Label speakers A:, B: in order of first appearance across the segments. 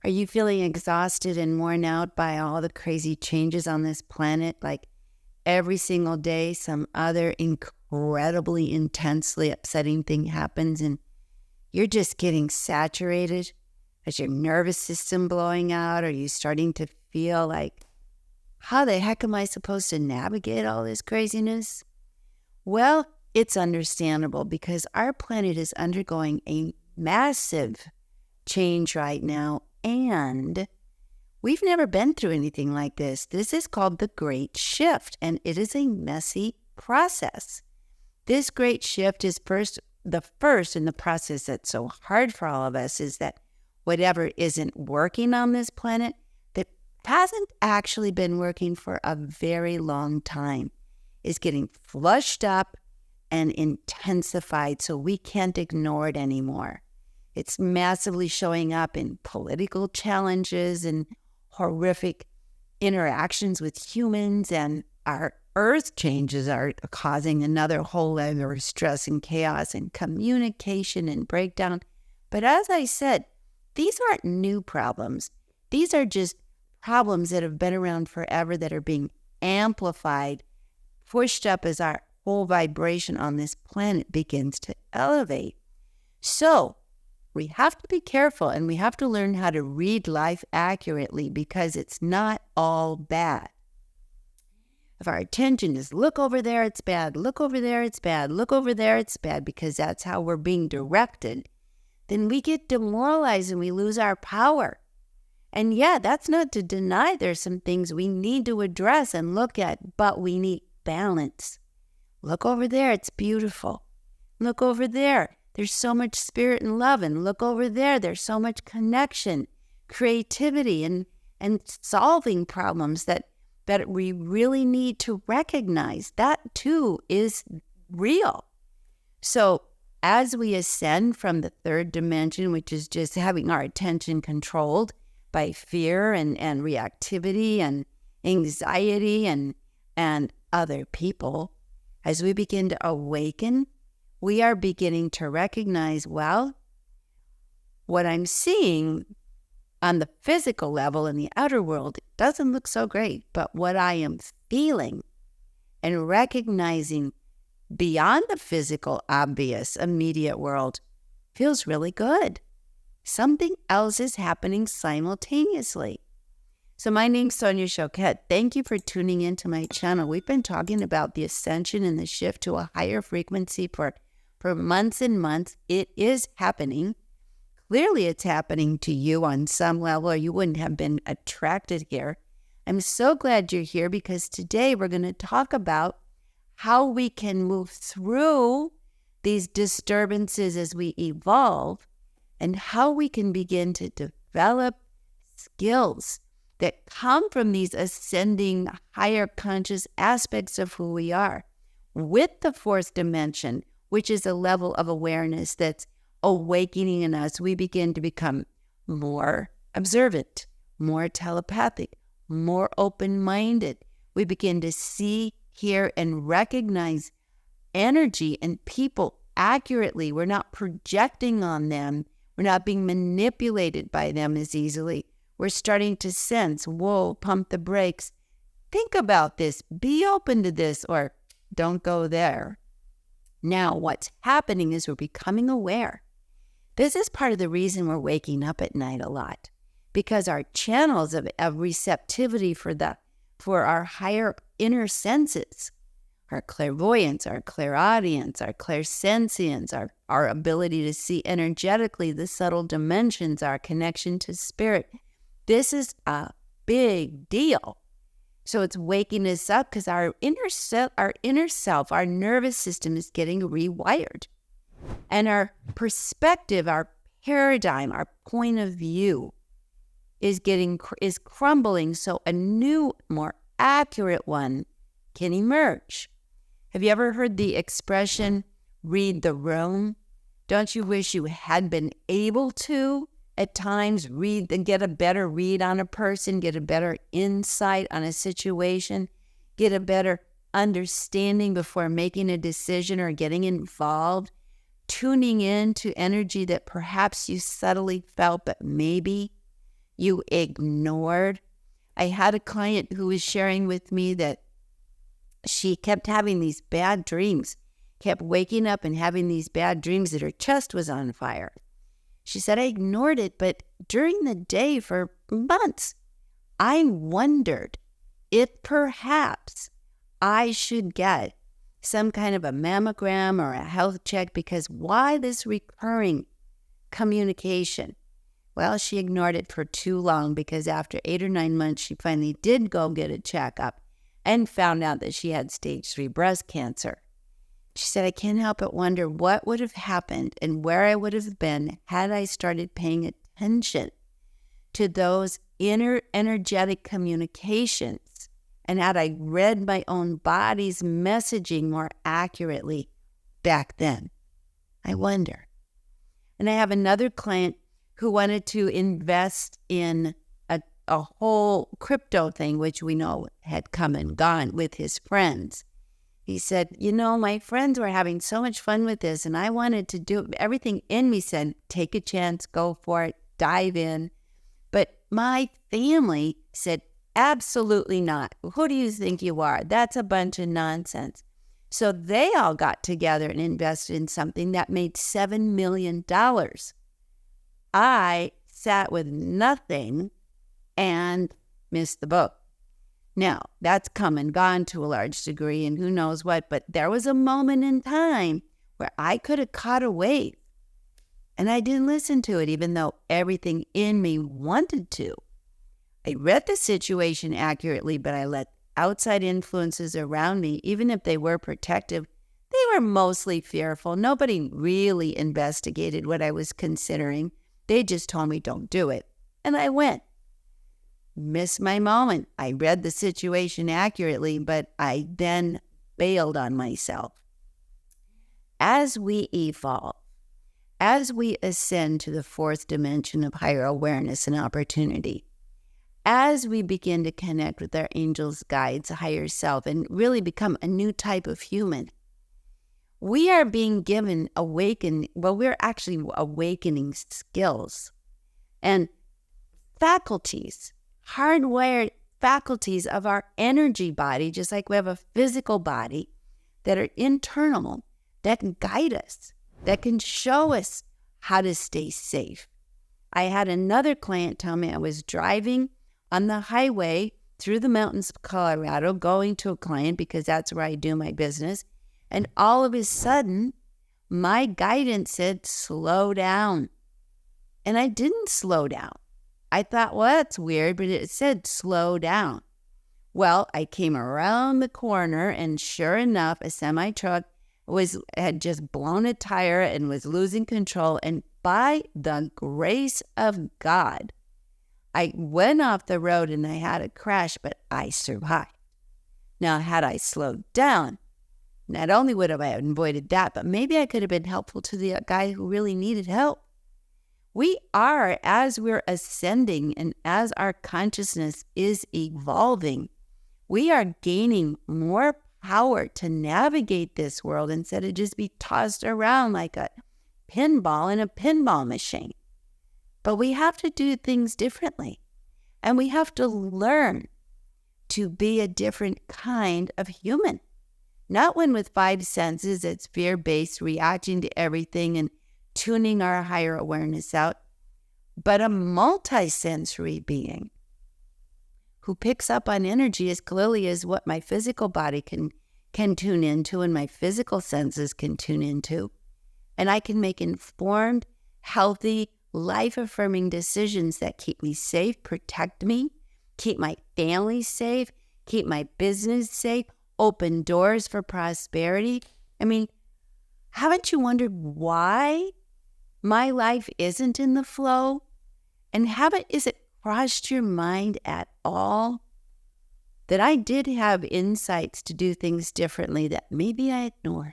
A: Are you feeling exhausted and worn out by all the crazy changes on this planet? Like every single day, some other incredibly intensely upsetting thing happens and you're just getting saturated? Is your nervous system blowing out? Are you starting to feel like, how the heck am I supposed to navigate all this craziness? Well, it's understandable because our planet is undergoing a massive change right now, and we've never been through anything like this. This is called the Great Shift, and it is a messy process. This Great Shift is the first in the process that's so hard for all of us is that whatever isn't working on this planet, that hasn't actually been working for a very long time, is getting flushed up and intensified so we can't ignore it anymore. It's massively showing up in political challenges and horrific interactions with humans, and our earth changes are causing another whole layer of stress and chaos and communication and breakdown. But as I said, these aren't new problems. These are just problems that have been around forever that are being amplified, pushed up as our whole vibration on this planet begins to elevate. So we have to be careful and we have to learn how to read life accurately because it's not all bad. If our attention is look over there, it's bad, look over there, it's bad, look over there, it's bad, because that's how we're being directed, then we get demoralized and we lose our power. And yeah, that's not to deny there's some things we need to address and look at, but we need balance. Look over there, it's beautiful. Look over there, there's so much spirit and love. And look over there, there's so much connection, creativity, and solving problems that we really need to recognize. That too is real. So as we ascend from the third dimension, which is just having our attention controlled by fear and reactivity and anxiety and other people, as we begin to awaken, we are beginning to recognize, well, what I'm seeing on the physical level in the outer world, it doesn't look so great, but what I am feeling and recognizing beyond the physical, obvious, immediate world feels really good. Something else is happening simultaneously. So my name's Sonia Choquette. Thank you for tuning into my channel. We've been talking about the ascension and the shift to a higher frequency for months and months. It is happening. Clearly it's happening to you on some level, or you wouldn't have been attracted here. I'm so glad you're here because today we're going to talk about how we can move through these disturbances as we evolve and how we can begin to develop skills that come from these ascending higher conscious aspects of who we are with the fourth dimension, which is a level of awareness that's awakening in us. We begin to become more observant, more telepathic, more open-minded. We begin to see, hear, and recognize energy and people accurately. We're not projecting on them. We're not being manipulated by them as easily. We're starting to sense, whoa, pump the brakes. Think about this. Be open to this, or don't go there. Now, what's happening is we're becoming aware. This is part of the reason we're waking up at night a lot, because our channels of receptivity for our higher inner senses, our clairvoyance, our clairaudience, our clairsentience, our ability to see energetically the subtle dimensions, our connection to spirit. This is a big deal. So it's waking us up because our inner self, our nervous system is getting rewired. And our perspective, our paradigm, our point of view is crumbling so a new, more accurate one can emerge. Have you ever heard the expression, read the room? Don't you wish you had been able to at times read and get a better read on a person, get a better insight on a situation, get a better understanding before making a decision or getting involved, tuning in to energy that perhaps you subtly felt, but maybe you ignored. I had a client who was sharing with me that she kept having these bad dreams, kept waking up and having these bad dreams that her chest was on fire. She said, I ignored it, but during the day for months, I wondered if perhaps I should get some kind of a mammogram or a health check, because why this recurring communication? Well, she ignored it for too long, because after 8 or 9 months, she finally did go get a checkup and found out that she had stage 3 breast cancer. She said, I can't help but wonder what would have happened and where I would have been had I started paying attention to those inner energetic communications, and had I read my own body's messaging more accurately back then. I wonder. And I have another client who wanted to invest in a whole crypto thing, which we know had come and gone, with his friends. He said, my friends were having so much fun with this, and I wanted to do everything in me said, take a chance, go for it, dive in. But my family said, absolutely not. Who do you think you are? That's a bunch of nonsense. So they all got together and invested in something that made $7 million. I sat with nothing and missed the boat. Now, that's come and gone to a large degree, and who knows what, but there was a moment in time where I could have caught a wave, and I didn't listen to it, even though everything in me wanted to. I read the situation accurately, but I let outside influences around me, even if they were protective, they were mostly fearful. Nobody really investigated what I was considering. They just told me, don't do it. And I went. Missed my moment. I read the situation accurately, but I then bailed on myself. As we evolve, as we ascend to the 4th dimension of higher awareness and opportunity, as we begin to connect with our angels, guides, higher self, and really become a new type of human, we are being given we're actually awakening skills and faculties, hardwired faculties of our energy body, just like we have a physical body, that are internal, that can guide us, that can show us how to stay safe. I had another client tell me I was driving on the highway through the mountains of Colorado, going to a client because that's where I do my business. And all of a sudden, my guidance said, slow down. And I didn't slow down. I thought, well, that's weird, but it said slow down. Well, I came around the corner, and sure enough, a semi-truck had just blown a tire and was losing control. And by the grace of God, I went off the road and I had a crash, but I survived. Now, had I slowed down, not only would I have avoided that, but maybe I could have been helpful to the guy who really needed help. We are, as we're ascending and as our consciousness is evolving, we are gaining more power to navigate this world instead of just be tossed around like a pinball in a pinball machine. But we have to do things differently, and we have to learn to be a different kind of human. Not one with 5 senses that's fear-based, reacting to everything and tuning our higher awareness out, but a multisensory being who picks up on energy as clearly as what my physical body can tune into and my physical senses can tune into. And I can make informed, healthy, life-affirming decisions that keep me safe, protect me, keep my family safe, keep my business safe, open doors for prosperity. I mean, haven't you wondered why my life isn't in the flow? And is it crossed your mind at all that I did have insights to do things differently that maybe I ignored?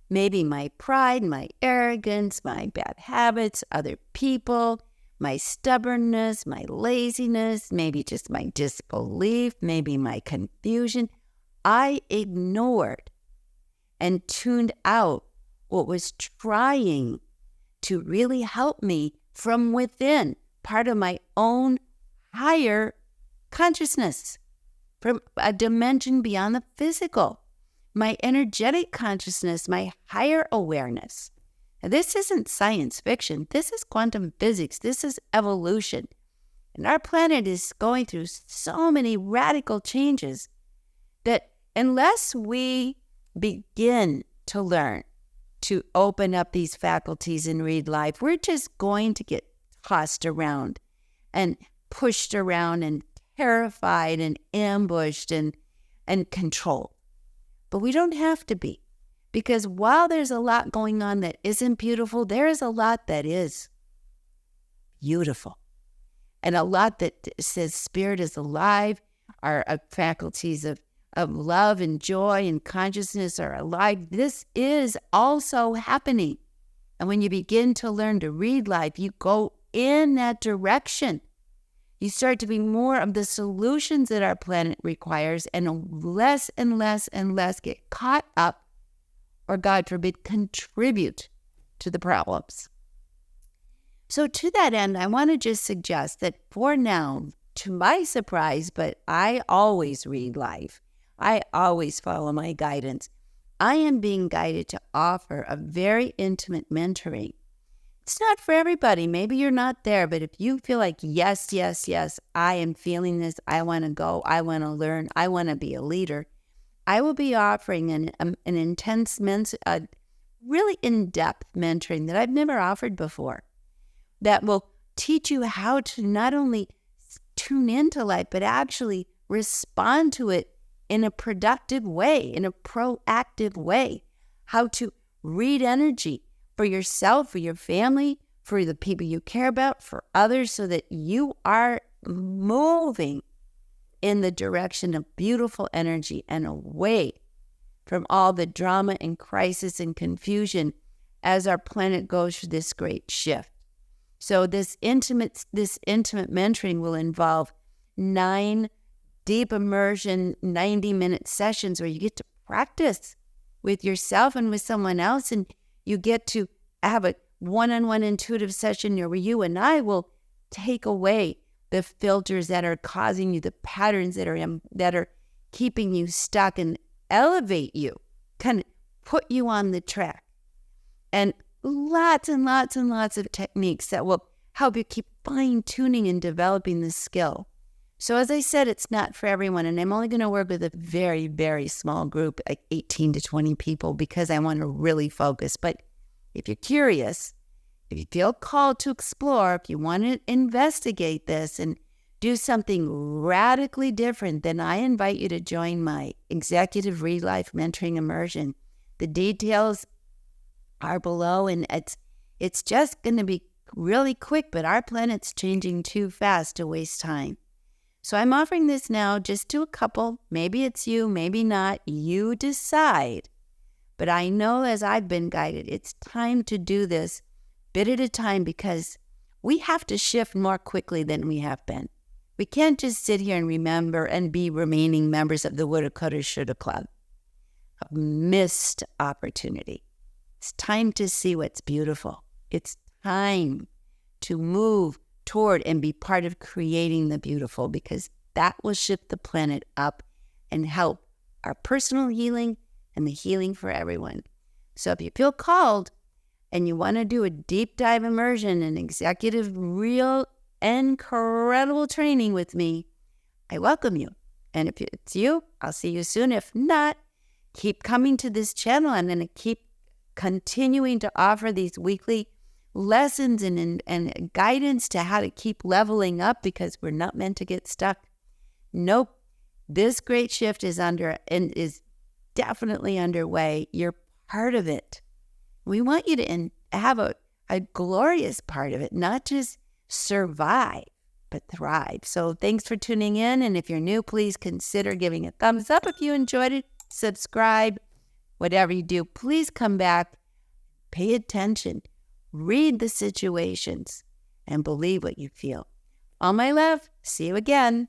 A: Maybe my pride, my arrogance, my bad habits, other people, my stubbornness, my laziness, maybe just my disbelief, maybe my confusion. I ignored and tuned out what was trying to really help me from within, part of my own higher consciousness, from a dimension beyond the physical, my energetic consciousness, my higher awareness. Now, this isn't science fiction. This is quantum physics. This is evolution. And our planet is going through so many radical changes that unless we begin to learn to open up these faculties and read life, we're just going to get tossed around and pushed around and terrified and ambushed and controlled. But we don't have to be, because while there's a lot going on that isn't beautiful, there is a lot that is beautiful. And a lot that says spirit is alive, our faculties of love and joy and consciousness are alive. This is also happening. And when you begin to learn to read life, you go in that direction. You start to be more of the solutions that our planet requires, and less and less and less get caught up, or God forbid, contribute to the problems. So to that end, I want to just suggest that for now, to my surprise, but I always read life. I always follow my guidance. I am being guided to offer a very intimate mentoring. It's not for everybody. Maybe you're not there, but if you feel like, yes, I am feeling this, I want to go, I want to learn, I want to be a leader, I will be offering an intense, really in-depth mentoring that I've never offered before, that will teach you how to not only tune into life, but actually respond to it in a productive way, in a proactive way, how to read energy for yourself, for your family, for the people you care about, for others, so that you are moving in the direction of beautiful energy and away from all the drama and crisis and confusion as our planet goes through this great shift. So this intimate mentoring will involve 9 deep immersion, 90-minute sessions where you get to practice with yourself and with someone else, and you get to have a one-on-one intuitive session where you and I will take away the filters that are causing you, the patterns that are keeping you stuck, and elevate you, kind of put you on the track. And lots and lots and lots of techniques that will help you keep fine-tuning and developing the skill. So as I said, it's not for everyone, and I'm only going to work with a very, very small group, like 18 to 20 people, because I want to really focus. But if you're curious, if you feel called to explore, if you want to investigate this and do something radically different, then I invite you to join my Executive Read Life Mentoring Immersion. The details are below, and it's just going to be really quick, but our planet's changing too fast to waste time. So I'm offering this now just to a couple. Maybe it's you, maybe not. You decide. But I know, as I've been guided, it's time to do this bit at a time, because we have to shift more quickly than we have been. We can't just sit here and remember and be remaining members of the woulda, coulda, shoulda club. A missed opportunity. It's time to see what's beautiful. It's time to move toward and be part of creating the beautiful, because that will shift the planet up and help our personal healing and the healing for everyone. So if you feel called and you want to do a deep dive immersion and executive, real, incredible training with me, I welcome you. And if it's you, I'll see you soon. If not, keep coming to this channel. I'm going to keep continuing to offer these weekly lessons and guidance to how to keep leveling up, because we're not meant to get stuck. Nope. This great shift is definitely underway. You're part of it. We want you to have a glorious part of it, not just survive, but thrive. So thanks for tuning in. And if you're new, please consider giving a thumbs up if you enjoyed it. Subscribe. Whatever you do, please come back. Pay attention. Read the situations and believe what you feel. All my love. See you again.